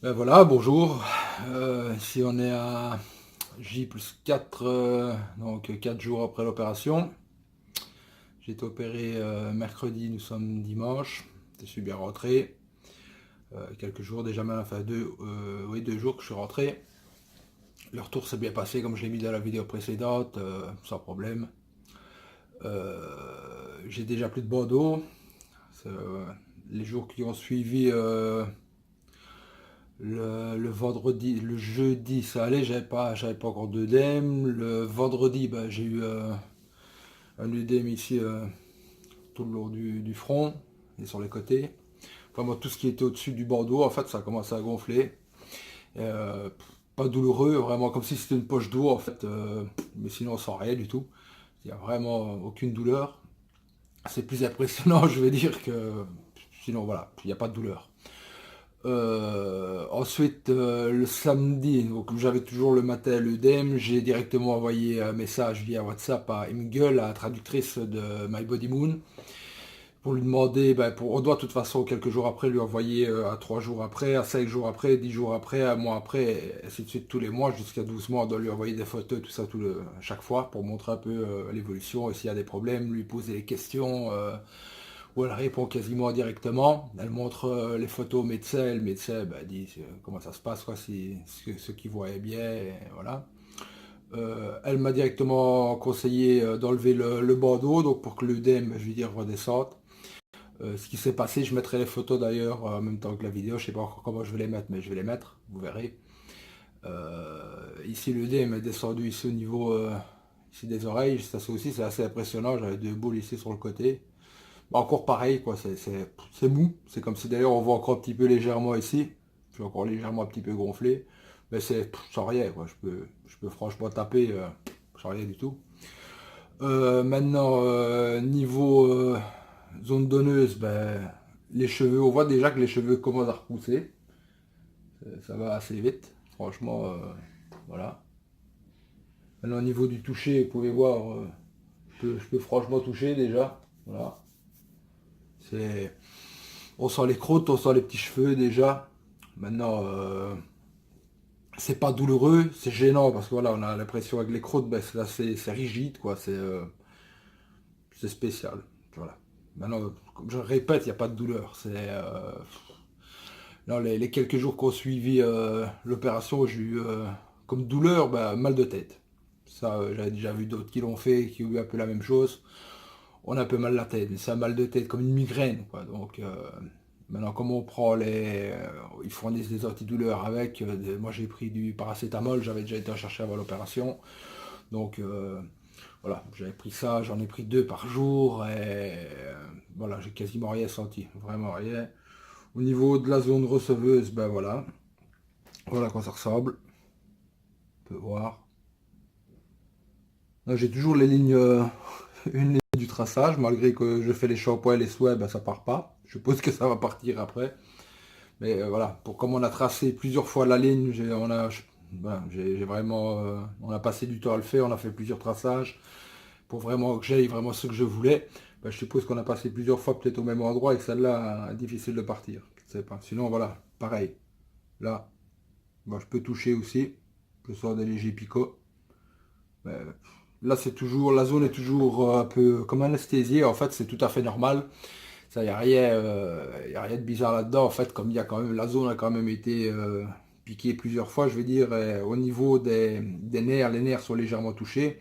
Ben voilà, bonjour. Ici on est à J plus 4, donc 4 jours après l'opération. J'ai été opéré mercredi, nous sommes dimanche. Je suis bien rentré. Quelques jours déjà, même, enfin oui, 2 jours que je suis rentré. Le retour s'est bien passé comme je l'ai mis dans la vidéo précédente, sans problème. J'ai déjà plus de bandeaux. Les jours qui ont suivi, le vendredi, le jeudi, ça allait, j'avais pas encore d'œdème. Le vendredi, bah, j'ai eu un œdème ici, tout le long du front et sur les côtés. Vraiment tout ce qui était au-dessus du bandeau, en fait, ça a commencé à gonfler. Euh, Pas douloureux, vraiment comme si c'était une poche d'eau, en fait, mais sinon sans rien du tout. Il n'y a vraiment aucune douleur. C'est plus impressionnant, je vais dire, que sinon voilà, il n'y a pas de douleur. Ensuite, le samedi, donc, comme j'avais toujours le matin l'œdème, j'ai directement envoyé un message via WhatsApp à Imgul, la traductrice de My Body Moon, pour lui demander, ben, on doit de toute façon quelques jours après lui envoyer à 3 jours après, à 5 jours après, 10 jours après, un mois après, et ainsi de suite tous les mois, jusqu'à 12 mois, on doit lui envoyer des photos, tout ça, à chaque fois, pour montrer un peu l'évolution, et s'il y a des problèmes, lui poser des questions. Où elle répond quasiment directement. Elle montre les photos au médecin, et le médecin bah, dit comment ça se passe, quoi, si, ce qu'il voyait bien, et voilà. Elle m'a directement conseillé d'enlever le bandeau, donc pour que l'œdème, je veux dire, redescende. Ce qui s'est passé, je mettrai les photos d'ailleurs en même temps que la vidéo, je sais pas encore comment je vais les mettre, mais je vais les mettre, vous verrez. Ici l'œdème est descendu ici au niveau ici des oreilles, ça aussi c'est assez impressionnant, j'avais deux boules ici sur le côté. Bah, encore pareil, quoi, c'est mou. C'est comme si d'ailleurs on voit encore un petit peu légèrement ici. Je suis encore légèrement un petit peu gonflé. Mais c'est sans rien, quoi. Je peux franchement taper sans rien du tout. Maintenant, niveau zone donneuse, ben, les cheveux, on voit déjà que les cheveux commencent à repousser. Ça va assez vite. Franchement, voilà. Maintenant, au niveau du toucher, vous pouvez voir, je peux franchement toucher déjà. Voilà. C'est On sent les croûtes, on sent les petits cheveux déjà. Maintenant, c'est pas douloureux, c'est gênant parce que voilà, on a l'impression avec les croûtes, ben, c'est rigide, quoi. C'est spécial. Voilà. Maintenant, comme je le répète, il n'y a pas de douleur. Non, les quelques jours qui ont suivi l'opération, j'ai eu comme douleur, ben, mal de tête. Ça, j'avais déjà vu d'autres qui l'ont fait, qui ont eu un peu la même chose. On a un peu mal la tête, mais c'est un mal de tête comme une migraine, quoi. Donc, maintenant, comme on prend ils fournissent des antidouleurs avec, moi j'ai pris du paracétamol, j'avais déjà été en chercher avant l'opération. Donc, voilà, j'avais pris ça, j'en ai pris 2 par jour, et voilà, j'ai quasiment rien senti, vraiment rien. Au niveau de la zone receveuse, ben voilà à quoi ça ressemble, on peut voir. Là, j'ai toujours les lignes, une ligne du traçage, malgré que je fais les shampoings et les soins, ben ça part pas. Je suppose que ça va partir après. Mais voilà, comme on a tracé plusieurs fois la ligne, voilà, j'ai vraiment, on a passé du temps à le faire, on a fait plusieurs traçages pour vraiment que j'aille vraiment ce que je voulais. Ben, je suppose qu'on a passé plusieurs fois peut-être au même endroit et que celle-là, difficile de partir. Je sais pas. Sinon, voilà, pareil. Là, ben, je peux toucher aussi. Je sors des légers picots. Ben, là, la zone est toujours un peu comme anesthésiée. En fait, c'est tout à fait normal. Ça, y a rien de bizarre là-dedans. En fait, comme il y a quand même, la zone a quand même été piquée plusieurs fois, je veux dire, au niveau des nerfs, les nerfs sont légèrement touchés,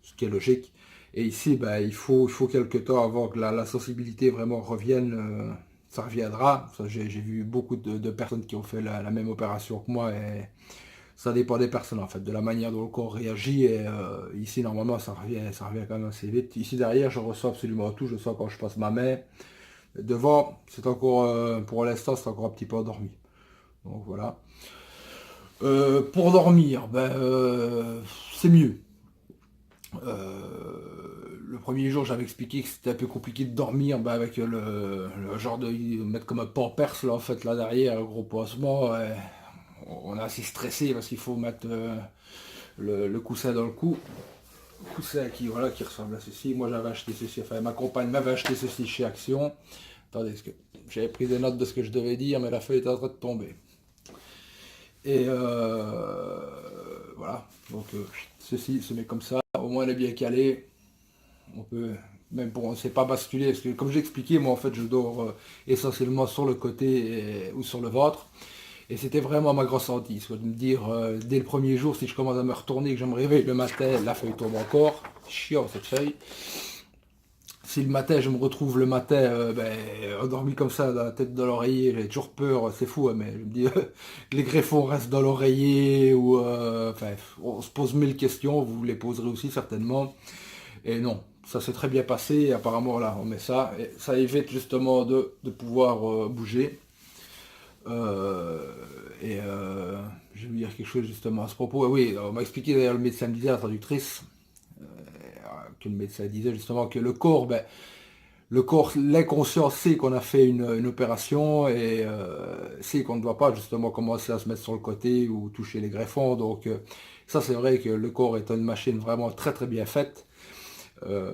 ce qui est logique. Et ici, ben, il faut quelques temps avant que la sensibilité vraiment revienne. Ça reviendra. Ça, j'ai vu beaucoup de personnes qui ont fait la même opération que moi et ça dépend des personnes en fait, de la manière dont le corps réagit. Et ici, normalement, ça revient quand même assez vite. Ici derrière, je ressens absolument tout. Je sens quand je passe ma main. Devant, c'est encore, pour l'instant, c'est encore un petit peu endormi. Donc voilà. Pour dormir, ben, c'est mieux. Le premier jour, j'avais expliqué que c'était un peu compliqué de dormir ben, avec le genre de mettre comme un pampers là en fait là derrière, un gros pansement. Ouais. On est assez stressé parce qu'il faut mettre le coussin dans le cou. Le coussin qui ressemble à ceci. Moi j'avais acheté ceci, enfin ma compagne m'avait acheté ceci chez Action. Attendez, j'avais pris des notes de ce que je devais dire, mais la feuille était en train de tomber. Et voilà, donc ceci se met comme ça, au moins elle est bien calée. On peut, même pour, on ne sait pas basculer, parce que comme j'ai expliqué, moi en fait je dors essentiellement sur le côté ou sur le ventre. Et c'était vraiment ma grosse hantise, quoi, de me dire dès le premier jour, si je commence à me retourner, que je me réveille le matin, la feuille tombe encore. Chiant cette feuille. Si le matin, je me retrouve le matin endormi comme ça, dans la tête dans l'oreiller, j'ai toujours peur, c'est fou, hein, mais je me dis, les greffons restent dans l'oreiller, ou enfin, on se pose mille questions, vous les poserez aussi certainement. Et non, ça s'est très bien passé, et apparemment là, on met ça, et ça évite justement de pouvoir bouger. Euh, et je vais vous dire quelque chose justement à ce propos. Oui, on m'a expliqué d'ailleurs, le médecin me disait, la traductrice, que le médecin disait justement que le corps, l'inconscient sait qu'on a fait une opération et sait qu'on ne doit pas justement commencer à se mettre sur le côté ou toucher les greffons. Donc ça c'est vrai que le corps est une machine vraiment très très bien faite. Euh,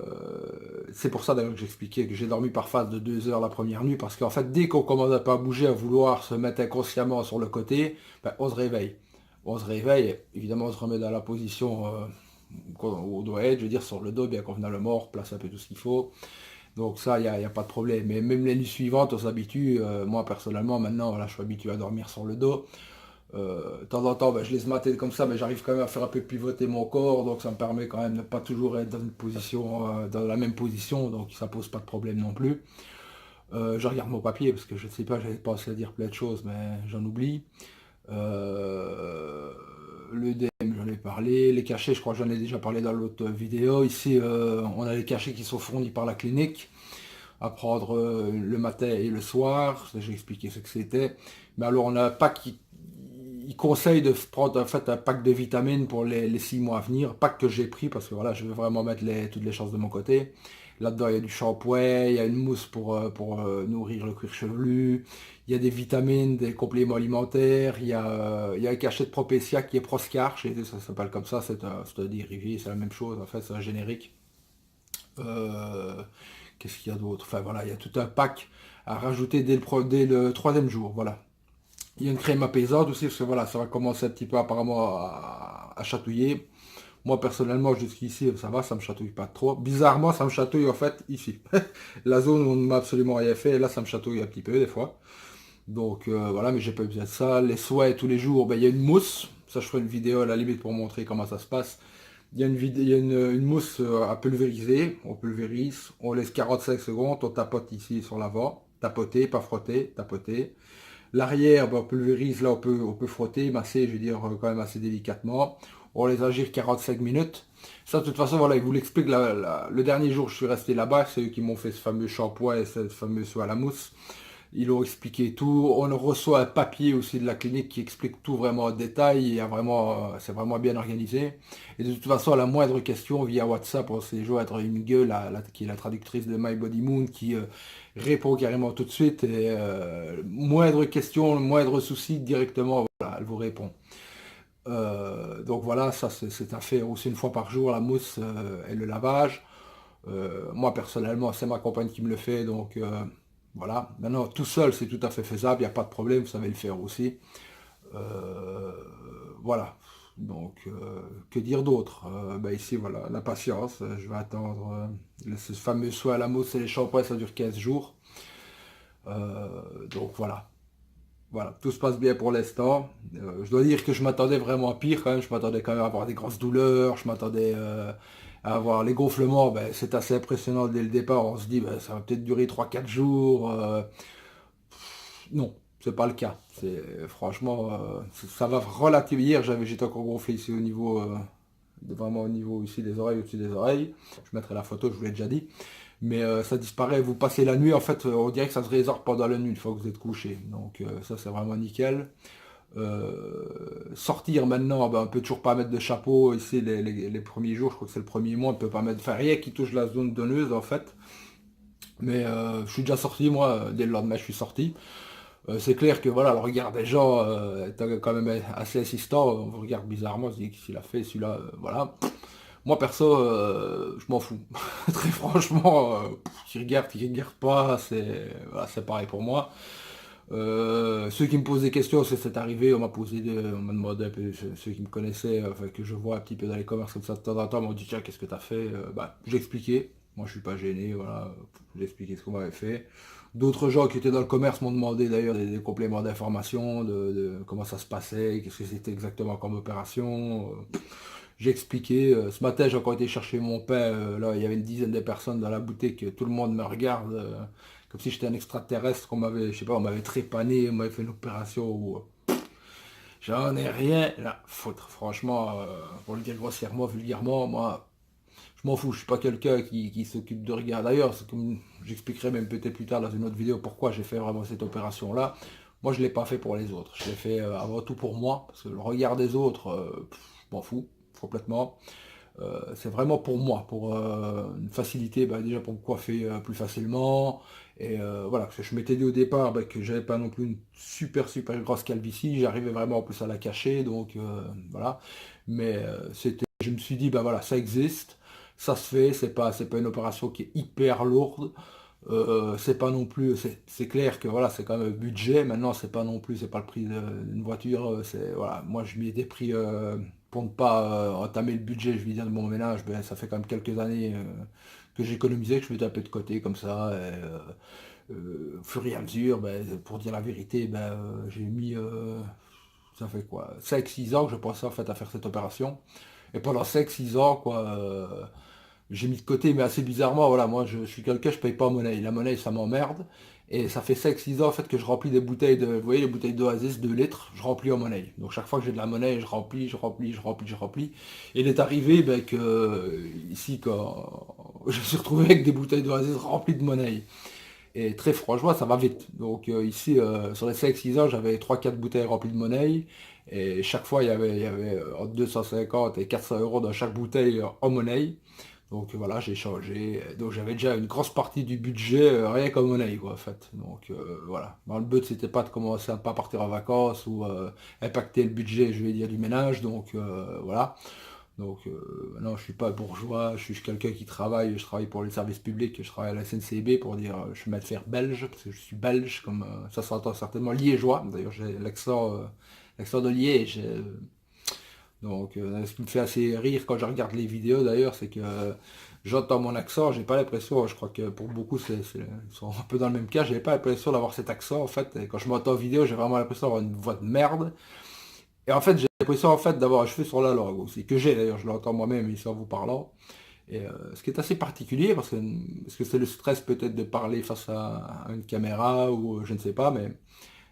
c'est pour ça d'ailleurs que j'expliquais que j'ai dormi par phase de 2 heures la première nuit, parce qu'en fait dès qu'on commence à pas bouger, à vouloir se mettre inconsciemment sur le côté, ben, on se réveille. On se réveille, évidemment on se remet dans la position qu'on doit être, je veux dire sur le dos bien convenablement, on replace un peu tout ce qu'il faut. Donc ça, y a pas de problème. Mais même les nuits suivantes, on s'habitue. Moi personnellement, maintenant, voilà, je suis habitué à dormir sur le dos. De temps en temps, ben, je laisse ma tête comme ça, mais j'arrive quand même à faire un peu pivoter mon corps, donc ça me permet quand même de ne pas toujours être dans une position, dans la même position, donc ça pose pas de problème non plus. Je regarde mon papier parce que je ne sais pas, j'avais pensé à dire plein de choses, mais j'en oublie. Euh, le DM, j'en ai parlé. Les cachets, je crois que j'en ai déjà parlé dans l'autre vidéo. Ici, on a les cachets qui sont fournis par la clinique à prendre le matin et le soir. J'ai expliqué ce que c'était. Mais alors, on a un pack qui il conseille de prendre en fait un pack de vitamines pour les 6 mois à venir. Pack que j'ai pris parce que voilà, je veux vraiment mettre toutes les chances de mon côté. Là-dedans, il y a du shampoing, il y a une mousse pour nourrir le cuir chevelu, il y a des vitamines, des compléments alimentaires, il y a un cachet de Propecia qui est Proscar, ça s'appelle comme ça, c'est un dérivé, c'est la même chose, en fait, c'est un générique. Euh, Qu'est-ce qu'il y a d'autre? Enfin voilà, il y a tout un pack à rajouter dès le troisième jour, voilà. Il y a une crème apaisante aussi, parce que voilà, ça va commencer un petit peu apparemment à chatouiller. Moi personnellement, jusqu'ici, ça va, ça me chatouille pas trop. Bizarrement, ça me chatouille en fait ici. La zone où on ne m'a absolument rien fait, et là ça me chatouille un petit peu des fois. Donc voilà, mais j'ai pas eu besoin de ça. Les souhaits tous les jours, ben, il y a une mousse. Ça, je ferai une vidéo à la limite pour montrer comment ça se passe. Il y a une mousse à pulvériser. On pulvérise, on laisse 45 secondes, on tapote ici sur l'avant. Tapoter, pas frotter, tapoter. L'arrière, ben, on pulvérise, là on peut frotter, masser, je veux dire, quand même assez délicatement. On les agir 45 minutes. Ça, de toute façon, voilà, il vous l'explique. Le dernier jour, je suis resté là-bas. C'est eux qui m'ont fait ce fameux shampoing et ce fameux soin à la mousse. Ils ont expliqué tout. On reçoit un papier aussi de la clinique qui explique tout vraiment en détail. C'est vraiment bien organisé. Et de toute façon, à la moindre question via WhatsApp, on sait joindre une gueule qui est la traductrice de My Body Moon qui répond carrément tout de suite. Et moindre question, moindre souci, directement, voilà, elle vous répond. Donc voilà, ça c'est à faire aussi une fois par jour, la mousse et le lavage. Moi personnellement, c'est ma compagne qui me le fait, donc voilà. Maintenant, tout seul, c'est tout à fait faisable, il n'y a pas de problème, vous savez le faire aussi. Euh, voilà. Donc, que dire d'autre? Ben ici, voilà, la patience. Je vais attendre ce fameux soin à la mousse et les shampoings, ça dure 15 jours. Donc voilà. Voilà, tout se passe bien pour l'instant. Je dois dire que je m'attendais vraiment à pire quand même. Je m'attendais quand même à avoir des grosses douleurs. Je m'attendais à avoir les gonflements. Ben, c'est assez impressionnant dès le départ. On se dit, ben, ça va peut-être durer 3 4 jours. Non, c'est pas le cas. Franchement, ça va relativement. Hier, j'étais encore gonflé ici au niveau, vraiment au niveau ici des oreilles, au-dessus des oreilles. Je mettrai la photo, je vous l'ai déjà dit. Mais ça disparaît, vous passez la nuit, en fait, on dirait que ça se résorbe pendant la nuit une fois que vous êtes couché. Donc ça c'est vraiment nickel. Sortir maintenant, ben, on peut toujours pas mettre de chapeau ici les premiers jours, je crois que c'est le premier mois, on peut pas mettre, enfin rien qui touche la zone donneuse en fait. Mais je suis déjà sorti, moi, dès le lendemain je suis sorti. C'est clair que voilà, le regard des gens est quand même assez insistant, on vous regarde bizarrement, on se dit qu'il a fait celui-là, voilà. Moi perso, je m'en fous. Très franchement, tu regardes pas, c'est voilà, c'est pareil pour moi. Ceux qui me posent des questions, c'est arrivé, on m'a demandé un peu, ceux qui me connaissaient, enfin, que je vois un petit peu dans les commerces comme ça de temps en temps, m'ont dit tiens, qu'est-ce que t'as fait? J'ai expliqué, moi je suis pas gêné, voilà, j'ai expliqué ce qu'on m'avait fait. D'autres gens qui étaient dans le commerce m'ont demandé d'ailleurs des compléments d'information, de comment ça se passait, qu'est-ce que c'était exactement comme opération. J'ai expliqué. Ce matin, j'ai encore été chercher mon pain. Là, il y avait une dizaine de personnes dans la boutique. Tout le monde me regarde comme si j'étais un extraterrestre. Qu'on m'avait, je sais pas, on m'avait trépané, on m'avait fait une opération. J'en ai rien à foutre. Franchement, pour le dire grossièrement, vulgairement, moi, je m'en fous. Je suis pas quelqu'un qui s'occupe de regarder. D'ailleurs, c'est comme j'expliquerai même peut-être plus tard dans une autre vidéo pourquoi j'ai fait vraiment cette opération-là. Moi, je l'ai pas fait pour les autres. Je l'ai fait avant tout pour moi, parce que le regard des autres, je m'en fous complètement. C'est vraiment pour moi, pour une facilité, déjà pour me coiffer plus facilement. Et voilà, parce que je m'étais dit au départ que j'avais pas non plus une super grosse calvitie, j'arrivais vraiment en plus à la cacher, donc voilà. Mais je me suis dit, voilà, ça existe, ça se fait, c'est pas une opération qui est hyper lourde. C'est pas non plus, c'est clair que voilà, c'est quand même un budget. Maintenant, c'est pas non plus, c'est pas le prix d'une voiture. C'est voilà, moi je m'y étais pris pour ne pas entamer le budget, je veux dire, de mon ménage. Ça fait quand même quelques années que j'économisais, que je mettais un peu de côté comme ça. Au fur et à mesure, pour dire la vérité, j'ai mis, ça fait quoi, 5 6 ans que je pensais en fait à faire cette opération. Et pendant 5 6 ans, quoi. J'ai mis de côté, mais assez bizarrement, voilà, moi je suis quelqu'un, je paye pas en monnaie. La monnaie, ça m'emmerde. Et ça fait 5 6 ans en fait que je remplis des bouteilles vous voyez, les bouteilles d'Oasis 2 litres, je remplis en monnaie. Donc chaque fois que j'ai de la monnaie, je remplis, je remplis, je remplis, je remplis. Et il est arrivé que ici, quand je me suis retrouvé avec des bouteilles d'Oasis remplies de monnaie. Et très franchement, ça va vite. Donc ici, sur les 5 6 ans, j'avais 3 4 bouteilles remplies de monnaie. Et chaque fois, il y avait entre 250 et 400 euros dans chaque bouteille en monnaie. Donc voilà, j'ai changé. Donc j'avais déjà une grosse partie du budget rien qu'en monnaie, quoi, en fait. Donc voilà. Dans le but, c'était pas de commencer à ne pas partir en vacances ou impacter le budget, je vais dire, du ménage. Donc voilà. Donc non, je suis pas bourgeois, je suis quelqu'un qui travaille, je travaille pour les services publics, je travaille à la SNCB pour dire, je suis maître belge, parce que je suis belge, comme ça s'entend certainement liégeois. D'ailleurs, j'ai l'accent de Liège. Donc, ce qui me fait assez rire quand je regarde les vidéos d'ailleurs, c'est que j'entends mon accent, j'ai pas l'impression, je crois que pour beaucoup ils sont un peu dans le même cas, j'ai pas l'impression d'avoir cet accent en fait. Et quand je m'entends en vidéo, j'ai vraiment l'impression d'avoir une voix de merde. Et en fait, j'ai l'impression en fait d'avoir un cheveu sur la langue aussi, que j'ai d'ailleurs, je l'entends moi-même ici en vous parlant. Et ce qui est assez particulier, parce que c'est le stress peut-être de parler face à une caméra ou je ne sais pas, mais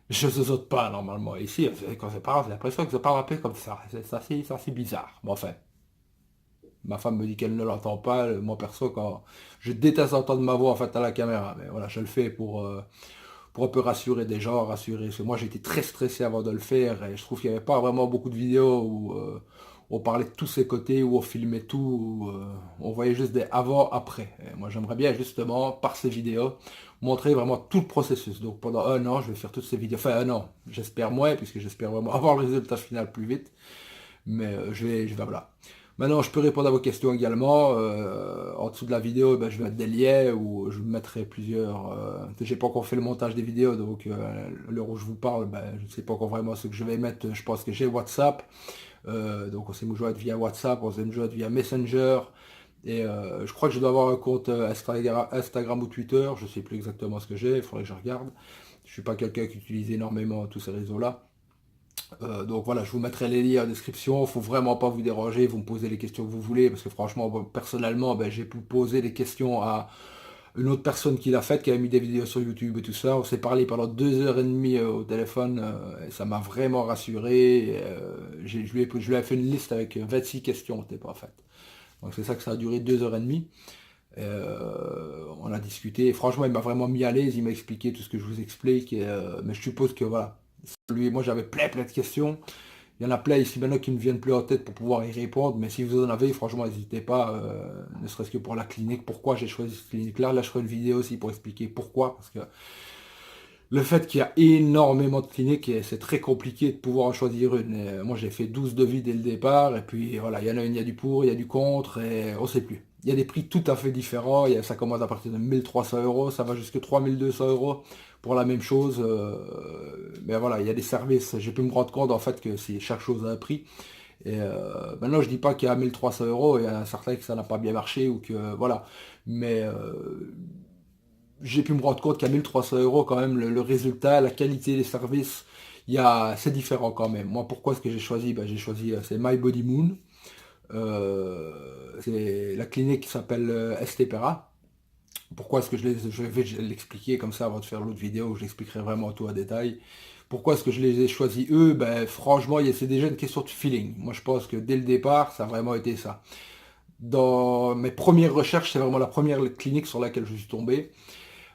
je ne saute pas normalement. Ici, quand je parle, j'ai l'impression que je parle un peu comme ça. C'est assez bizarre. Bon, enfin, ma femme me dit qu'elle ne l'entend pas. Moi, perso, quand je déteste entendre ma voix en fait à la caméra. Mais voilà, je le fais pour un peu rassurer des gens, rassurer. Parce que moi, j'étais très stressé avant de le faire et je trouve qu'il n'y avait pas vraiment beaucoup de vidéos où on parlait de tous ces côtés, où on filmait tout, où on voyait juste des avant-après. Et moi, j'aimerais bien justement, par ces vidéos, montrer vraiment tout le processus. Donc pendant un an, je vais faire toutes ces vidéos. Enfin, un an, j'espère moins, puisque j'espère vraiment avoir le résultat final plus vite. Mais je vais, voilà. Maintenant, je peux répondre à vos questions également. En dessous de la vidéo, je vais mettre des liens où je vous mettrai plusieurs. J'ai pas encore fait le montage des vidéos, donc à l'heure où je vous parle, je ne sais pas encore vraiment ce que je vais mettre. Je pense que j'ai WhatsApp. Donc on sait me joindre via WhatsApp, on sait me joindre via Messenger. Et je crois que je dois avoir un compte Instagram ou Twitter. Je ne sais plus exactement ce que j'ai, il faudrait que je regarde. Je suis pas quelqu'un qui utilise énormément tous ces réseaux-là. Donc voilà, je vous mettrai les liens en description. Faut vraiment pas vous déranger, vous me posez les questions que vous voulez, parce que franchement, personnellement, j'ai pu poser des questions à une autre personne qui l'a fait, qui a mis des vidéos sur YouTube et tout ça. On s'est parlé pendant 2 h 30 au téléphone, et ça m'a vraiment rassuré. Je lui ai fait une liste avec 26 questions, t'es pas en fait. Donc c'est ça que ça a duré 2 h 30. On a discuté. Et franchement, il m'a vraiment mis à l'aise. Il m'a expliqué tout ce que je vous explique. Mais je suppose que voilà. Moi, j'avais plein de questions. Il y en a plein ici maintenant qui me viennent plus en tête pour pouvoir y répondre. Mais si vous en avez, franchement, n'hésitez pas. Ne serait-ce que pour la clinique. Pourquoi j'ai choisi cette clinique-là. Là, je ferai une vidéo aussi pour expliquer pourquoi. Parce que le fait qu'il y a énormément de cliniques, et c'est très compliqué de pouvoir en choisir une. Moi, j'ai fait 12 devis dès le départ. Et puis voilà, il y en a une, il y a du pour, il y a du contre. Et on ne sait plus. Il y a des prix tout à fait différents. Ça commence à partir de 1300 €, ça va jusqu'à 3200 € pour la même chose. Mais voilà, il y a des services. J'ai pu me rendre compte en fait que chaque chose a un prix. Et maintenant, je dis pas qu'à 1300 €, il y a certains que ça n'a pas bien marché ou que voilà. Mais j'ai pu me rendre compte qu'à 1300 € quand même, le résultat, la qualité des services, c'est différent quand même. Moi, pourquoi est-ce que j'ai choisi? Ben, j'ai choisi, c'est My Body Moon. C'est la clinique qui s'appelle Estepera. Pourquoi est-ce que je vais l'expliquer comme ça avant de faire l'autre vidéo où j'expliquerai vraiment tout à détail. Pourquoi est-ce que je les ai choisis eux? Ben franchement, c'est déjà une question de feeling. Moi je pense que dès le départ, ça a vraiment été ça. Dans mes premières recherches, c'est vraiment la première clinique sur laquelle je suis tombé.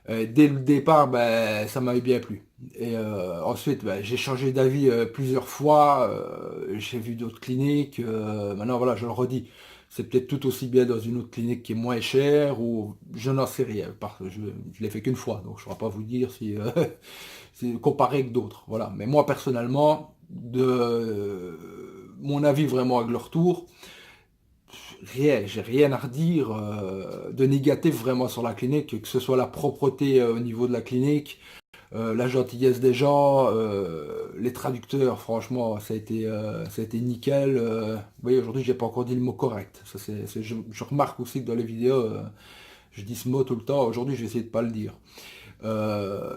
Dès le départ, ben, ça m'avait bien plu. Et ensuite, ben, j'ai changé d'avis plusieurs fois. J'ai vu d'autres cliniques. Maintenant, voilà, je le redis. C'est peut-être tout aussi bien dans une autre clinique qui est moins chère ou je n'en sais rien. Parce que je l'ai fait qu'une fois, donc je ne saurais pas vous dire si c'est comparé avec d'autres. Voilà. Mais moi, personnellement, de mon avis vraiment avec le retour, j'ai rien à redire de négatif vraiment sur la clinique, que ce soit la propreté au niveau de la clinique, la gentillesse des gens, les traducteurs, franchement, ça a été nickel. Vous voyez, aujourd'hui, j'ai pas encore dit le mot correct. Ça, je remarque aussi que dans les vidéos, je dis ce mot tout le temps. Aujourd'hui, je vais essayer de pas le dire.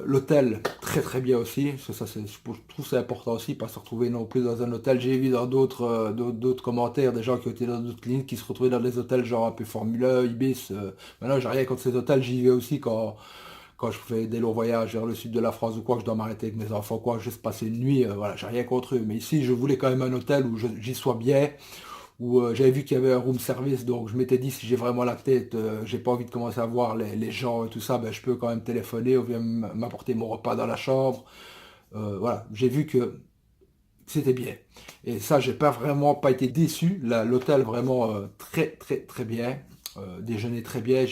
L'hôtel, très très bien aussi. Je trouve que c'est important aussi, pas se retrouver non plus dans un hôtel. J'ai vu dans d'autres commentaires des gens qui étaient dans d'autres cliniques qui se retrouvaient dans des hôtels genre un peu Formule 1, Ibis. Maintenant, j'ai rien contre ces hôtels, j'y vais aussi quand je fais des longs voyages vers le sud de la France ou quoi, que je dois m'arrêter avec mes enfants, quoi, juste passer une nuit, voilà, j'ai rien contre eux. Mais ici, je voulais quand même un hôtel où j'y sois bien, où j'avais vu qu'il y avait un room service, donc je m'étais dit si j'ai vraiment la tête, j'ai pas envie de commencer à voir les gens et tout ça, ben, je peux quand même téléphoner ou bien m'apporter mon repas dans la chambre. Voilà, j'ai vu que c'était bien. Et ça, j'ai pas été déçu. L'hôtel vraiment très très très bien. Déjeuner très bien.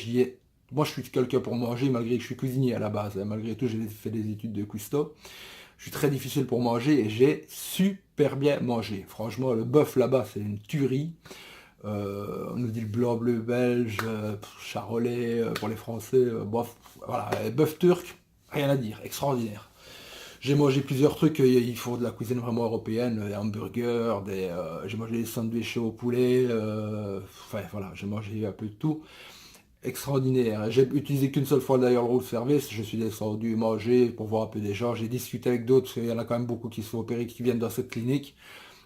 Moi, je suis quelqu'un pour manger, malgré que je suis cuisinier à la base, hein. Malgré tout, j'ai fait des études de cuistot. Je suis très difficile pour manger et j'ai super bien mangé. Franchement, le bœuf là-bas, c'est une tuerie. On nous dit le blanc bleu belge, charolais pour les Français. Bof, voilà, bœuf turc, rien à dire, extraordinaire. J'ai mangé plusieurs trucs, il faut de la cuisine vraiment européenne, des hamburgers, j'ai mangé des sandwichs au poulet, enfin voilà, j'ai mangé un peu de tout. Extraordinaire. J'ai utilisé qu'une seule fois d'ailleurs le room service, je suis descendu manger pour voir un peu des gens, j'ai discuté avec d'autres, parce qu'il y en a quand même beaucoup qui se font opérer, qui viennent dans cette clinique,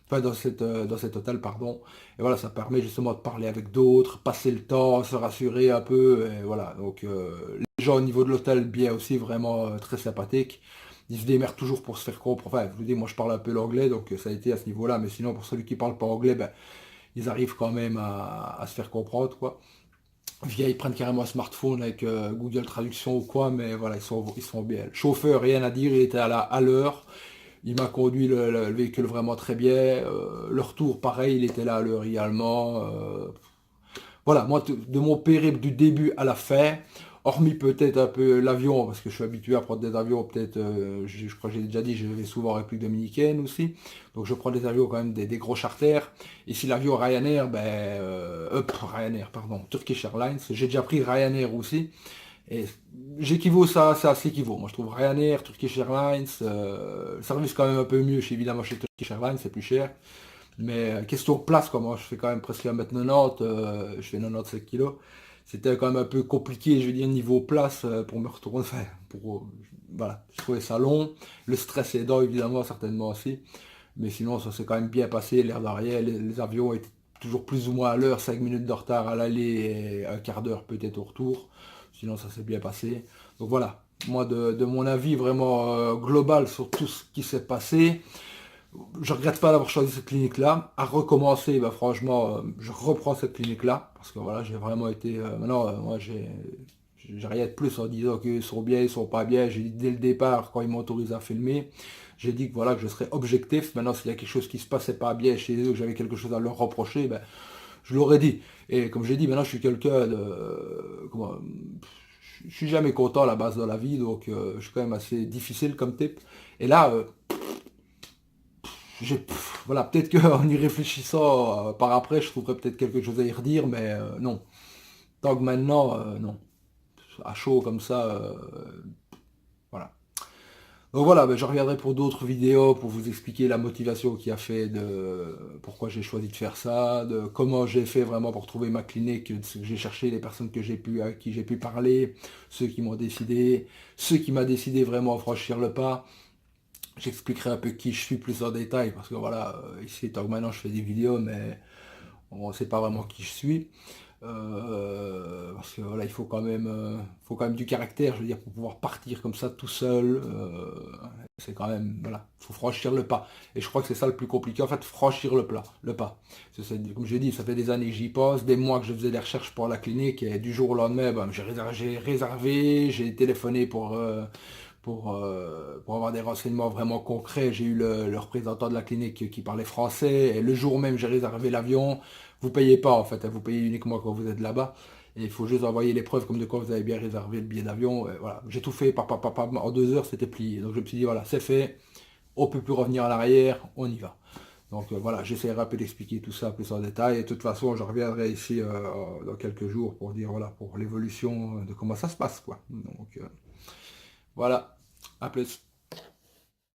enfin dans cet hôtel, pardon. Et voilà, ça permet justement de parler avec d'autres, passer le temps, se rassurer un peu, et voilà. Donc les gens au niveau de l'hôtel, bien aussi, vraiment très sympathiques. Ils se démerdent toujours pour se faire comprendre. Enfin, je vous dis, moi je parle un peu l'anglais, donc ça a été à ce niveau-là, mais sinon pour celui qui parle pas anglais, ben, ils arrivent quand même à se faire comprendre, quoi. Via, ils prennent carrément un smartphone avec Google Traduction ou quoi, mais voilà, ils sont bien. Le chauffeur, rien à dire, il était à l'heure. Il m'a conduit le véhicule vraiment très bien. Le retour, pareil, il était là à l'heure également. Voilà, moi, de mon périple du début à la fin, hormis peut-être un peu l'avion, parce que je suis habitué à prendre des avions, peut-être, je crois que j'ai déjà dit, je vais souvent en République Dominicaine aussi, donc je prends des avions quand même, des gros charters. Ici, l'avion Ryanair, Ryanair, pardon, Turkish Airlines, j'ai déjà pris Ryanair aussi, et j'équivaut ça s'équivaut. Moi, je trouve Ryanair, Turkish Airlines, le service quand même un peu mieux, évidemment, chez Turkish Airlines, c'est plus cher. Mais question place, quoi, moi je fais quand même presque 1m90, je fais 97 kilos. C'était quand même un peu compliqué, je veux dire, niveau place, pour me retourner, enfin, voilà, je trouvais ça long. Le stress aidant, évidemment, certainement aussi. Mais sinon, ça s'est quand même bien passé, l'air d'arrière, les avions étaient toujours plus ou moins à l'heure, 5 minutes de retard à l'aller et un quart d'heure peut-être au retour. Sinon, ça s'est bien passé. Donc voilà, moi, de mon avis vraiment global sur tout ce qui s'est passé, je regrette pas d'avoir choisi cette clinique-là. À recommencer, bah, franchement, je reprends cette clinique-là. Parce que voilà, j'ai vraiment été. Maintenant, moi, j'ai rien de plus en disant qu'ils sont bien, ils sont pas bien. J'ai dit dès le départ, quand ils m'ont autorisé à filmer, j'ai dit que voilà, que je serais objectif. Maintenant, s'il y a quelque chose qui se passait pas bien chez eux, que j'avais quelque chose à leur reprocher, ben, je l'aurais dit. Et comme j'ai dit, maintenant, je suis quelqu'un de. Je suis jamais content à la base de la vie, donc je suis quand même assez difficile comme type. Et là, voilà, peut-être qu'en y réfléchissant par après, je trouverais peut-être quelque chose à y redire, mais non. Donc maintenant, non. À chaud comme ça, voilà. Donc voilà, ben, je reviendrai pour d'autres vidéos pour vous expliquer la motivation qui a fait de pourquoi j'ai choisi de faire ça, de comment j'ai fait vraiment pour trouver ma clinique, de ce que j'ai cherché, les personnes que j'ai pu, à qui j'ai pu parler, ceux qui m'ont décidé, ceux qui m'ont décidé vraiment à franchir le pas. J'expliquerai un peu qui je suis plus en détail, parce que voilà, ici, tant que maintenant je fais des vidéos, mais on ne sait pas vraiment qui je suis. Parce que voilà, il faut quand même du caractère, je veux dire, pour pouvoir partir comme ça tout seul. C'est quand même, voilà, il faut franchir le pas. Et je crois que c'est ça le plus compliqué, en fait, franchir le pas. Comme j'ai dit, ça fait des années que j'y passe, des mois que je faisais des recherches pour la clinique, et du jour au lendemain, ben, j'ai réservé, j'ai téléphoné pour avoir des renseignements vraiment concrets. J'ai eu le représentant de la clinique qui parlait français, et le jour même, j'ai réservé l'avion. Vous payez pas en fait, hein, vous payez uniquement quand vous êtes là-bas. Et il faut juste envoyer les preuves comme de quoi vous avez bien réservé le billet d'avion. Voilà, j'ai tout fait, en 2 heures c'était plié. Donc je me suis dit voilà, c'est fait, on peut plus revenir en arrière, on y va. Donc voilà, j'essaierai un peu d'expliquer tout ça plus en détail. Et de toute façon, je reviendrai ici dans quelques jours pour dire voilà, pour l'évolution de comment ça se passe quoi. Donc voilà, à plus.